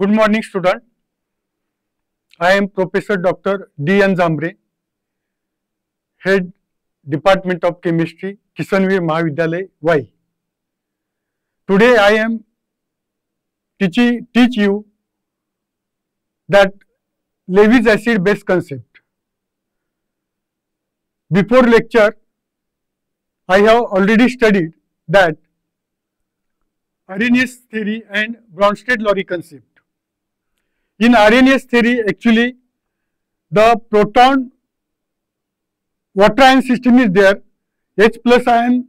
Good morning, student. I am Professor Dr. D. N. Zambre, Head Department of Chemistry, Kishanvir Mahavidyalaya, Y. Today I am teach you that Levy's acid base concept. Before lecture, I have already studied that Arrhenius theory and Bronsted-Lowry concept. In Arrhenius theory, actually, the proton water ion system is there, H plus ion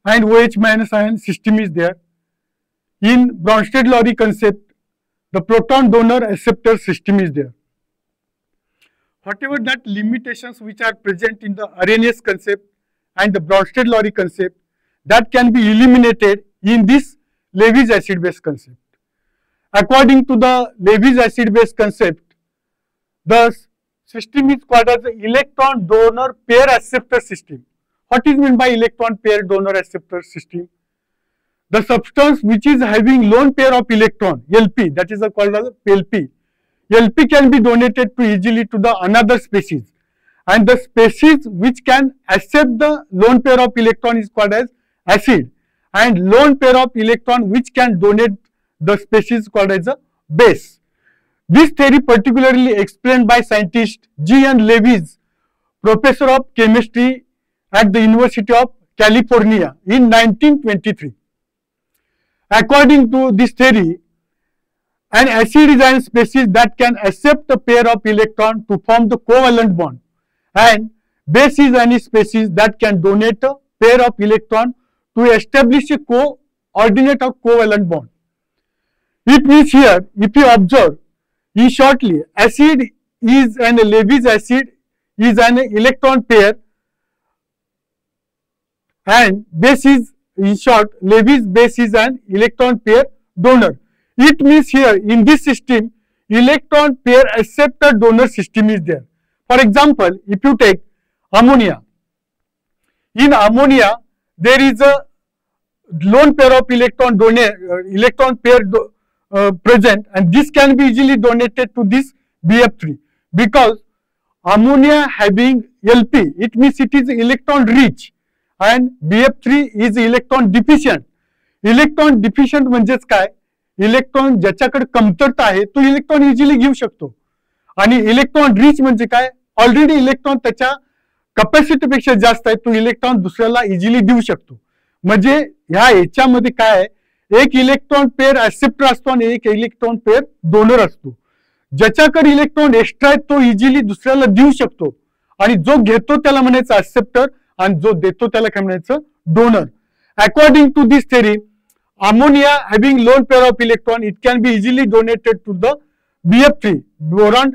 and OH minus ion system is there. In Bronsted-Lowry concept, the proton donor acceptor system is there. Whatever that limitations which are present in the Arrhenius concept and the Bronsted-Lowry concept, that can be eliminated in this Levy's acid base concept. According to the Levy's acid base concept, the system is called as the electron donor pair acceptor system. What is meant by electron pair donor acceptor system? The substance which is having lone pair of electron, LP, that is called as LP. LP can be donated to easily to the another species, and the species which can accept the lone pair of electron is called as acid, and lone pair of electron which can donate the species called as a base. This theory particularly explained by scientist G. N. Lewis, professor of chemistry at the University of California in 1923. According to this theory, an acid is an species that can accept a pair of electron to form the covalent bond, and base is any species that can donate a pair of electron to establish a coordinate or covalent bond. It means here, if you observe, in shortly, acid is an Levy's acid is an electron pair, and base is, in short, Levy's base is an electron pair donor. It means here in this system, electron pair acceptor donor system is there. For example, if you take ammonia, in ammonia there is a lone pair of electron pair present, and this can be easily donated to this BF3 because ammonia having LP, it means it is electron rich, and BF3 is electron deficient. Electron deficient म्हणजेच काय, electron ज्याच्याकडे कमतरता आहे तो electron easily घेऊ शकतो, आणि electron rich म्हणजे काय, ऑलरेडी इलेक्ट्रॉन त्याच्या कॅपॅसिटी पेक्षा जास्त आहे, तो इलेक्ट्रॉन दुसऱ्याला इझिली देऊ शकतो. म्हणजे ह्या याच्यामध्ये काय आहे, एक इलेक्ट्रॉन पेअर ऍक्सेप्टर असतो आणि एक इलेक्ट्रॉन पेअर डोनर असतो. ज्याच्याकडे इलेक्ट्रॉन एक्स्ट्रा आहे तो इझिली दुसऱ्याला देऊ शकतो, आणि जो घेतो त्याला म्हणायचं ऍक्सेप्टर आणि जो देतो त्याला काय म्हणायचं, donor. According to this theory, ammonia having lone pair of electron, it can be easily donated to the BF3, boron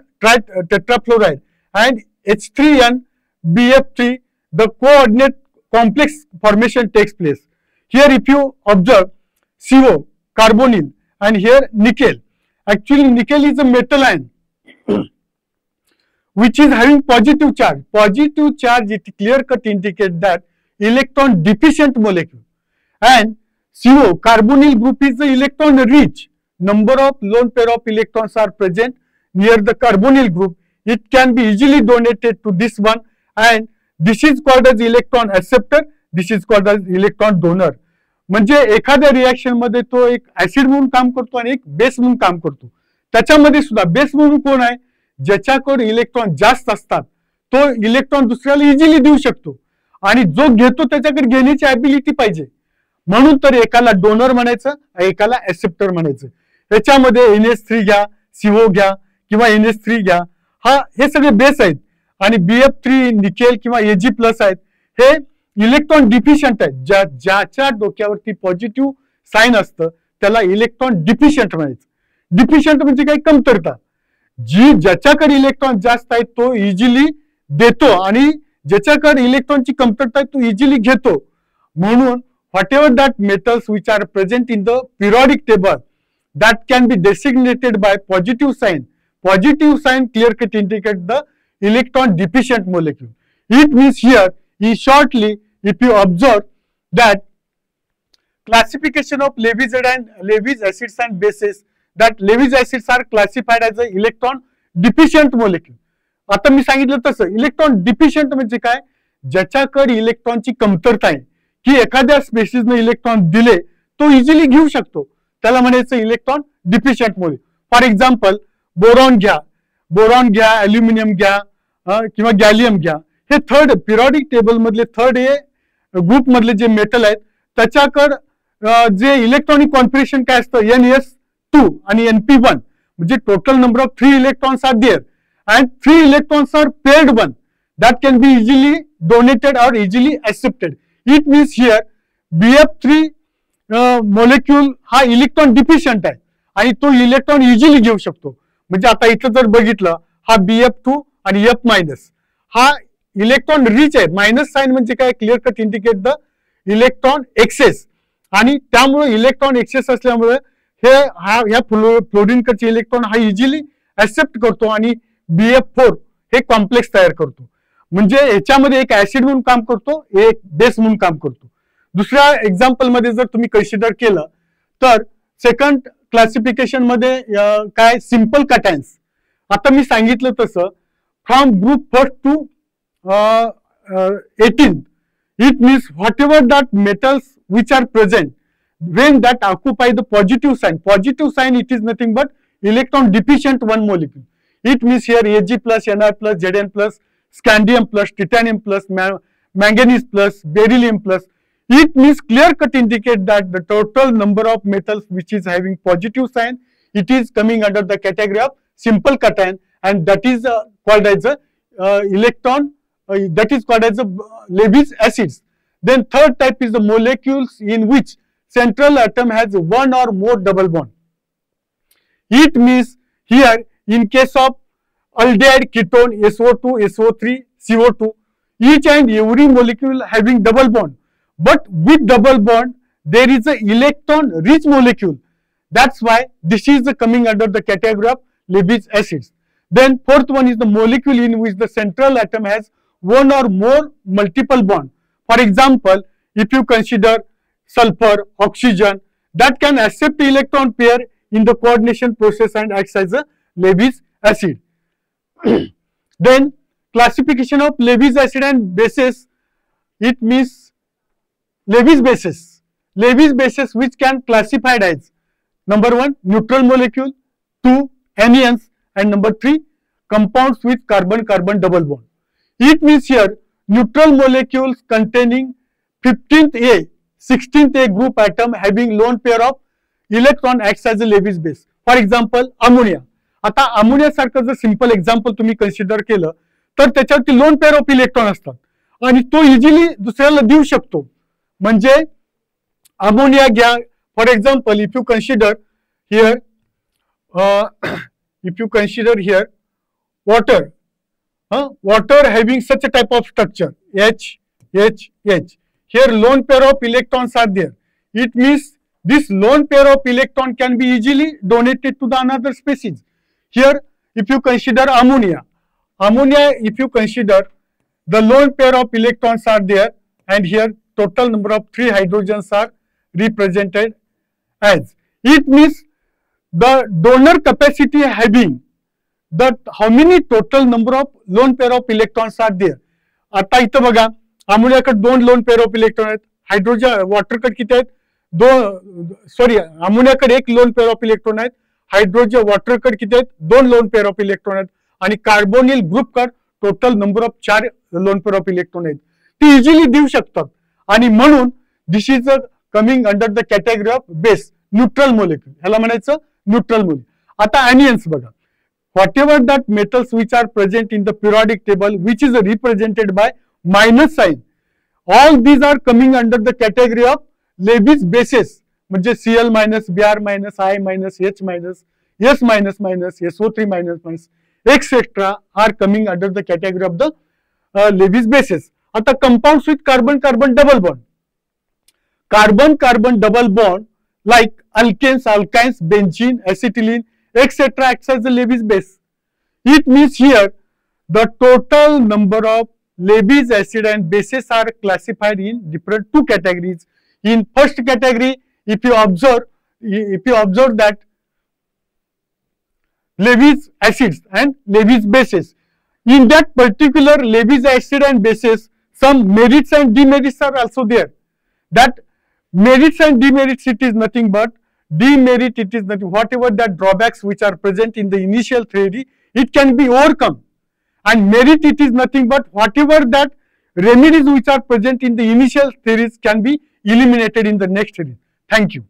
tetrafluoride, and H3N BF3, the coordinate complex formation takes place. Here if you observe CO, carbonyl, and here nickel. Actually nickel is a metal ion which is having positive charge. Positive charge, it clear cut indicate that electron deficient molecule, and CO, carbonyl group, is the electron rich. Number of lone pair of electrons are present near the carbonyl group. It can be easily donated to this one, and this is called as electron acceptor. This is called as electron donor. म्हणजे एखाद्या reaction मध्ये तो एक acid म्हणून काम करतो आणि एक बेस म्हणून काम करतो. त्याच्यामध्ये सुद्धा बेस म्हणून कोण आहे, ज्याच्याकडे इलेक्ट्रॉन जास्त असतात तो इलेक्ट्रॉन दुसऱ्याला इझिली देऊ शकतो, आणि जो घेतो त्याच्याकडे घेण्याची ॲबिलिटी पाहिजे. म्हणून तर एकाला डोनर म्हणायचं, एकाला ऍक्सेप्टर म्हणायचं. याच्यामध्ये NH3 घ्या, CO घ्या किंवा NH3 घ्या, हे सगळे बेस आहेत, आणि BF3 निकेल किंवा Ag+ आहेत, हे इलेक्ट्रॉन डिफिशियंट आहेत. ज्याच्या डोक्यावरती पॉझिटिव्ह साइन असतं त्याला इलेक्ट्रॉन डिफिशियंट म्हणायचं. डिफिशियंट म्हणजे काही कमतरता. ज्याच्याकडे इलेक्ट्रॉन जास्त आहे तो इझिली देतो, आणि ज्याच्याकडे इलेक्ट्रॉनची कमतरता आहे तो इझिली घेतो. म्हणून whatever that metals which are present in the periodic table that can be designated by positive sign. Positive sign clear cut indicate the electron deficient molecule. It means here, shortly, if you observe that classification of Levy's acids and bases, that Lewis acids are classified as a electron deficient molecule. आता मी सांगितलं तसं electron deficient म्हणजे काय, ज्याच्याकडे इलेक्ट्रॉनची कमतरता आहे की एखाद्या स्पेसिसने इलेक्ट्रॉन दिले तो इझिली घेऊ शकतो, त्याला म्हणायचं electron deficient molecule. For example boron घ्या, अल्युमिनियम घ्या किंवा गॅलियम घ्या. हे थर्ड पिरियडिक टेबल मधले थर्ड हे ग्रुप मधले जे मेटल आहेत त्याच्याकडे जे इलेक्ट्रॉनिक कॉन्फिगरेशन काय असतं NS2 आणि NP1 म्हणजे total number of 3 electrons are there and 3 electrons are paired one that can be easily donated or easily accepted. It means here BF3 molecule हा electron deficient आहे आणि तो इलेक्ट्रॉन इझिली घेऊ शकतो. म्हणजे आता इथं जर बघितलं हा BF2 आणि F मायनस हा इलेक्ट्रॉन रिच आहे. मायनस साइन म्हणजे काय, clear cut indicate the electron excess, आणि त्यामुळे इलेक्ट्रॉन एक्सेस असल्यामुळे हे ह्या फ्लोरीनकडचे इलेक्ट्रॉन हा इझिली ऍक्सेप्ट करतो आणि BF4 हे कॉम्प्लेक्स तयार करतो. म्हणजे याच्यामध्ये एक ऍसिड म्हणून काम करतो, एक बेस म्हणून काम करतो. दुसऱ्या एक्झाम्पल मध्ये जर तुम्ही कन्सिडर केलं तर सेकंड क्लासिफिकेशन मध्ये काय सिंपल कटायन्स. आता मी सांगितलं तसं from group first to 18 it means whatever that metals which are present when that occupy the positive sign it is nothing but electron deficient one molecule. It means here Ag plus, Ni plus, Zn plus, scandium plus, titanium plus, manganese plus, beryllium plus. It means clear cut indicate that the total number of metals which is having positive sign it is coming under the category of simple cation, and that is called as a electron that is called as a Lewis acids. Then third type is the molecules in which central atom has one or more double bond. It means here in case of aldehyde ketone SO2, SO3, CO2, each and every molecule having double bond, but with double bond there is a electron rich molecule. That's why this is coming under the category of Lewis acids. Then fourth one is the molecule in which the central atom has one or more multiple bond. For example, if you consider sulfur, oxygen, that can accept electron pair in the coordination process and acts as a Lewis acid. Then classification of Lewis acid and bases, it means Lewis bases which can classified as number 1 neutral molecule, 2 anions, and number 3 compounds with carbon-carbon double bond. It means here neutral molecules containing 15th A 16th A group atom having lone pair of electron acts as a Lewis base. For example, ammonia. आता ammonia सारखं जर simple example तुम्ही consider केलं तर त्याच्यावरती loan pair of electron असतात आणि तो इझिली दुसऱ्याला देऊ शकतो. म्हणजे अमोनिया घ्या, for example if you consider here water having such a type of structure H. Here lone pair of electrons are there. It means this lone pair of electron can be easily donated to the another species. Here if you consider ammonia, if you consider the lone pair of electrons are there, and here total number of 3 hydrogens are represented as. It means the donor capacity having that how many total number of lone pair of electrons are there. आता इथं बघा अमोनियाकडे 2 lone pair of electron आहेत, hydrogen वॉटरकडे किती आहेत, अमोनियाकडे 1 lone pair of electron आहेत, हायड्रोजन वॉटरकडे किती आहेत, 2 लोन पेअर ऑफ इलेक्ट्रॉन आहेत, आणि कार्बोनिल ग्रुपकडे total number of 4 lone pair of electron आहेत. ती इझिली देऊ शकतात आणि म्हणून this is coming under the category of base neutral molecule, ह्याला म्हणायचं न्यूट्रल मोलेक्युल. आता ॲनियन्स बघा, whatever that metals which are present in the periodic table which is represented by minus sign, all these are coming under the category of Lewis bases. म्हणजे Cl minus, Br minus, I minus, H minus, S minus minus, SO3 minus minus, etc. are coming under the category of the Lewis bases. आता compounds with carbon-carbon double bond. Carbon-carbon double bond like alkanes, alkynes, benzene, acetylene, etc. acts as the Lewis base. It means here the total number of Lewis acid and bases are classified in different 2 categories. In first category, if you observe that Lewis acids and Lewis bases. In that particular Lewis acid and bases, some merits and demerits are also there. That merits and demerits, it is nothing but demerit, it is nothing, whatever that drawbacks which are present in the initial theory, it can be overcome. And merit, it is nothing but whatever that remedies which are present in the initial theories can be eliminated in the next theory. Thank you.